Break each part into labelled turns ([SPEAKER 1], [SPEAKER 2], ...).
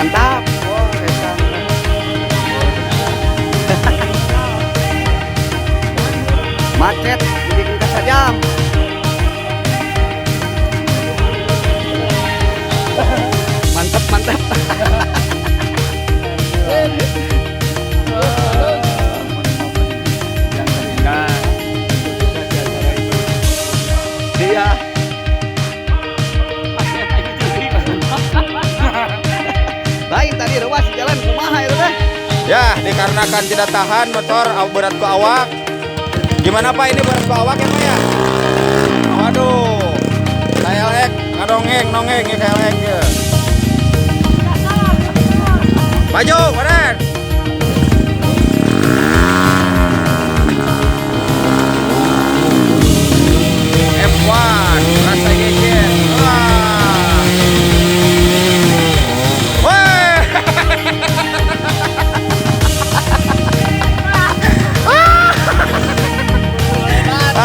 [SPEAKER 1] Mantap. Wah, edan. Macet, bikin kasajam. Mantap, mantap. Iya. Lain tadi ruas jalan kumaha itu teh.
[SPEAKER 2] Ya, dikarenakan tidak tahan motor berat ke awak. Gimana Pak ini berat ke awak ya Pak ya? Waduh. KLX nongeng ya KLX ya. Maju, Badan. F1 rasa geger. Wah. Wah.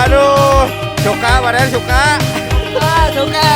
[SPEAKER 2] Aduh, suka Badan suka.
[SPEAKER 1] Suka.